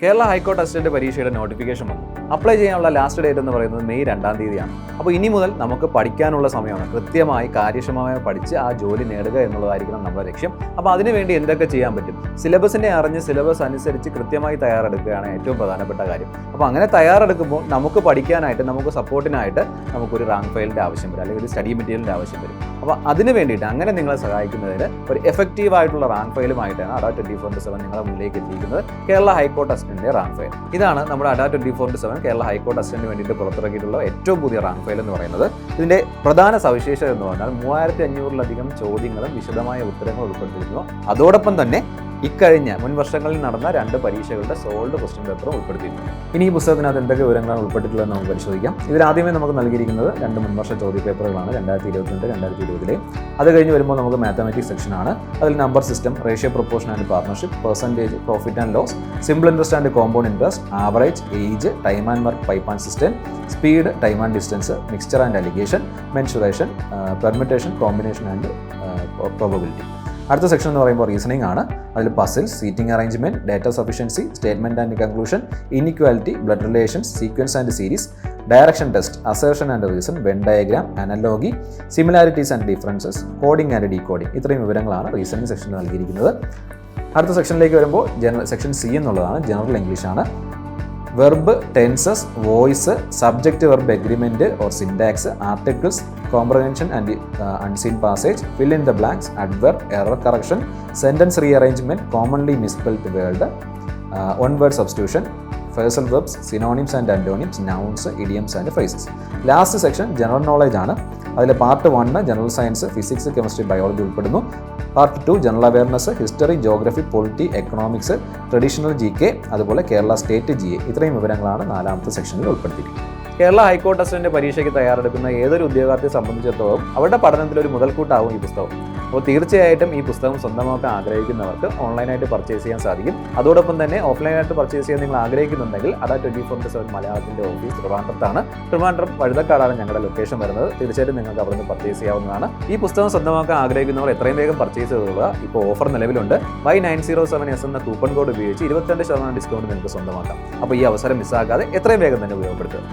Kerala high court assistant പരീക്ഷയുടെ notification വന്നു. Apply ചെയ്യാനുള്ള ലാസ്റ്റ് ഡേറ്റ് എന്ന് പറയുന്നത് മെയ് 2-ാം തീയതിയാണ്. അപ്പോൾ ഇനി മുതൽ നമുക്ക് പഠിക്കാനുള്ള സമയമാണ്. കൃത്യമായി കാര്യക്ഷമമായി പഠിച്ച് ആ ജോലി നേടുക എന്നുള്ളതായിരിക്കണം നമ്മുടെ ലക്ഷ്യം. അപ്പോൾ അതിനുവേണ്ടി എന്തൊക്കെ ചെയ്യാൻ പറ്റും? സിലബസിനെ അറിഞ്ഞ് സിലബസ് അനുസരിച്ച് കൃത്യമായി തയ്യാറെടുക്കുകയാണ് ഏറ്റവും പ്രധാനപ്പെട്ട കാര്യം. അപ്പോൾ അങ്ങനെ തയ്യാറെടുക്കുമ്പോൾ നമുക്ക് പഠിക്കാനായിട്ട്, നമുക്ക് സപ്പോർട്ടിനായിട്ട് നമുക്കൊരു റാങ്ക് ഫയലിൻ്റെ ആവശ്യം വരും, അല്ലെങ്കിൽ ഒരു സ്റ്റഡി മെറ്റീരിയലിൻ്റെ ആവശ്യം വരും. അപ്പോൾ അതിന് വേണ്ടിയിട്ട് അങ്ങനെ നിങ്ങളെ സഹായിക്കുന്നതിന് ഒരു എഫക്റ്റീവായിട്ടുള്ള റാങ്ക് ഫയലുമായിട്ടാണ് അഡാ 24/7 നിങ്ങളുടെ മുന്നിലേക്ക് എത്തിയിരിക്കുന്നത് Kerala high court assistant rank file. ഇതാണ് നമ്മുടെ അഡാ 24/7 കേരള ഹൈക്കോർട്ട് അസിസ്റ്റന്റ് വേണ്ടിയിട്ട് പുറത്തിറക്കിയിട്ടുള്ള ഏറ്റവും പുതിയ റാങ്ക് ഫയൽ എന്ന് പറയുന്നത്. ഇതിന്റെ പ്രധാന സവിശേഷത എന്ന് പറഞ്ഞാൽ 3500-ലധികം ചോദ്യങ്ങളും വിശദമായ ഉത്തരങ്ങളും ഉൾപ്പെടുത്തിയിരിക്കുന്നു. അതോടൊപ്പം തന്നെ ഇക്കഴിഞ്ഞ മുൻ വർഷങ്ങളിൽ നടന്ന 2 പരീക്ഷകളുടെ സോൾഡ് ക്വസ്റ്റ്യൻ പേപ്പറും ഉൾപ്പെടുത്തിയിട്ടുണ്ട്. ഇനി ഈ പുസ്തകത്തിനകത്ത് എന്തൊക്കെ വിവരങ്ങളാണ് ഉൾപ്പെട്ടിട്ടുള്ളത് നമുക്ക് പരിശോധിക്കാം. ഇതിലാദ്യമേ നമുക്ക് നൽകിയിരിക്കുന്നത് 2 മുൻവർഷ ചോദ്യ പേപ്പറുകളാണ്, 2022-2020. അത് കഴിഞ്ഞ് വരുമ്പോൾ നമുക്ക് മാത്തമാറ്റിക്സ് സെക്ഷനാണ്. അതിൽ number system, ratio proportion and partnership, percentage, profit and loss, simple interest and compound interest, average, age, time and work, pipe and system, speed, time and distance, mixture and alligation, mensuration, permutation, combination and probability. അടുത്ത section എന്ന് പറയുമ്പോൾ reasoning ആണ്. അതിൽ puzzles, seating arrangement, data sufficiency, statement and conclusion, inequality, blood relations, sequence and series, direction test, assertion and reason, Venn diagram, analogy, similarities and differences, coding and decoding. ഇത്രയും വിവരങ്ങളാണ് reasoning സെക്ഷനിൽ നൽകിയിരിക്കുന്നത്. അടുത്ത സെക്ഷനിലേക്ക് വരുമ്പോൾ സെക്ഷൻ സി എന്നുള്ളതാണ്, general English ആണ്. Verb, tenses, voice, subject verb agreement or syntax, articles, comprehension and unseen passage, fill in the blanks, adverb, error correction, sentence rearrangement, commonly misspelled word, one word substitution, phrasal verbs, synonyms and antonyms, nouns, idioms and phrases. Last section general knowledge ആണ്. അതിൽ part 1 general science, physics, chemistry, biology ഉൾപ്പെടുന്നു. Part 2 general awareness, history, geography, polity, economics, traditional GK, അതുപോലെ Kerala state GA. ഇത്രയും വിവരങ്ങളാണ് 4ാമത്തെ സെക്ഷനിൽ ഉൾപ്പെടുത്തിയിരിക്കുന്നത്. Kerala high court assistant പരീക്ഷയ്ക്ക് തയ്യാറെടുക്കുന്ന ഏതൊരു ഉദ്യോഗാർത്ഥിയെ സംബന്ധിച്ചിടത്തോളം അവരുടെ പഠനത്തിലൊരു മുതൽക്കൂട്ടാവും ഈ പുസ്തകം. അപ്പോൾ തീർച്ചയായിട്ടും ഈ പുസ്തകം സ്വന്തമാക്കാൻ ആഗ്രഹിക്കുന്നവർക്ക് ഓൺലൈനായിട്ട് പർച്ചേസ് ചെയ്യാൻ സാധിക്കും. അതോടൊപ്പം തന്നെ ഓഫ്ലൈനായിട്ട് പർച്ചേസ് ചെയ്യാൻ നിങ്ങൾ ആഗ്രഹിക്കുന്നുണ്ടെങ്കിൽ അഡാ 24/7 മലയാളത്തിൻ്റെ ഓഫീസ് ട്രിവാൻഡ്രത്താണ്. ട്രിവാൻഡ്രം വഴുതക്കാടാണ് ഞങ്ങളുടെ ലൊക്കേഷൻ വരുന്നത്. തീർച്ചയായിട്ടും നിങ്ങൾക്ക് അവിടെ നിന്ന് പർച്ചേസ് ചെയ്യാവുന്നതാണ്. ഈ പുസ്തകം സ്വന്തമാക്കാൻ ആഗ്രഹിക്കുന്നവർ എത്രയും വേഗം പർച്ചേസ് ചെയ്തുകൊള്ളുക. ഇപ്പോൾ ഓഫർ നിലവിലുണ്ട്. Y907S എന്ന കൂപ്പൺ കോഡ് ഉപയോഗിച്ച് 22% ഡിസ്കൗണ്ട് നിങ്ങൾക്ക് സ്വന്തമാക്കാം. അപ്പോൾ ഈ അവസരം മിസ്സാക്കാതെ എത്രയും വേഗം തന്നെ ഉപയോഗപ്പെടുത്തുക.